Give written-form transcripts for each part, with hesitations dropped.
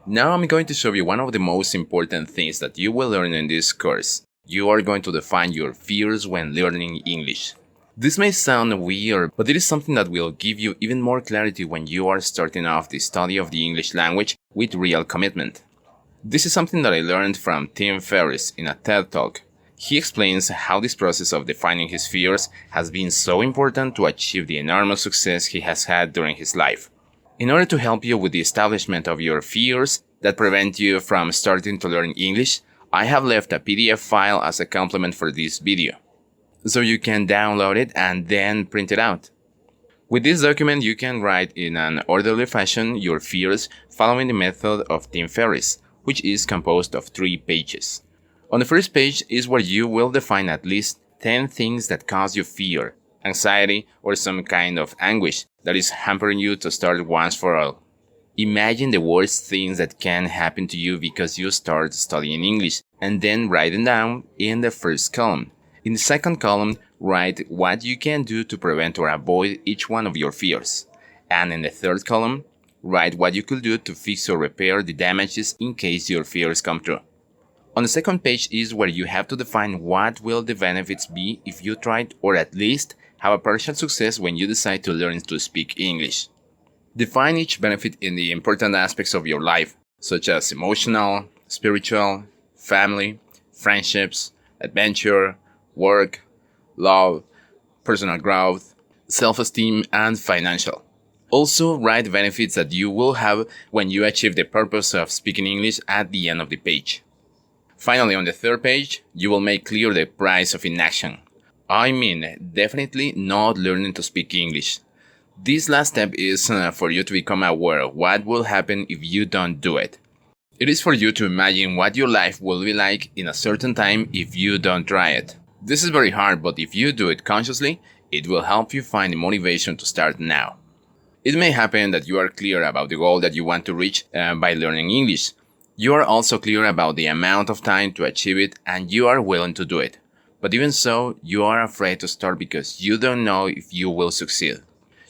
Now I'm going to show you one of the most important things that you will learn in this course. You are going to define your fears when learning English. This may sound weird, but it is something that will give you even more clarity when you are starting off the study of the English language with real commitment. This is something that I learned from Tim Ferriss in a TED Talk. He explains how this process of defining his fears has been so important to achieve the enormous success he has had during his life. In order to help you with the establishment of your fears that prevent you from starting to learn English, I have left a PDF file as a complement for this video, so you can download it and then print it out. With this document, you can write in an orderly fashion your fears following the method of Tim Ferriss, which is composed of 3 pages. On the first page is where you will define at least 10 things that cause you fear, anxiety, or some kind of anguish that is hampering you to start once for all. Imagine the worst things that can happen to you because you start studying English, and then write them down in the first column. In the second column, write what you can do to prevent or avoid each one of your fears. And in the third column, write what you could do to fix or repair the damages in case your fears come true. On the second page is where you have to define what will the benefits be if you try or at least have a partial success when you decide to learn to speak English. Define each benefit in the important aspects of your life, such as emotional, spiritual, family, friendships, adventure, work, love, personal growth, self-esteem, and financial. Also, write benefits that you will have when you achieve the purpose of speaking English at the end of the page. Finally, on the third page, you will make clear the price of inaction. I mean, definitely not learning to speak English. This last step is for you to become aware of what will happen if you don't do it. It is for you to imagine what your life will be like in a certain time if you don't try it. This is very hard, but if you do it consciously, it will help you find the motivation to start now. It may happen that you are clear about the goal that you want to reach by learning English. You are also clear about the amount of time to achieve it, and you are willing to do it. But even so, you are afraid to start because you don't know if you will succeed.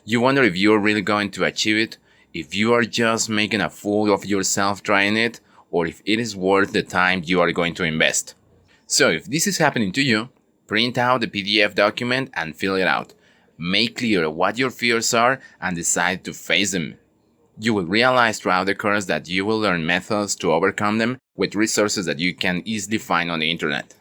You wonder if you are really going to achieve it, if you are just making a fool of yourself trying it, or if it is worth the time you are going to invest. So if this is happening to you, print out the PDF document and fill it out. Make clear what your fears are and decide to face them. You will realize throughout the course that you will learn methods to overcome them with resources that you can easily find on the internet.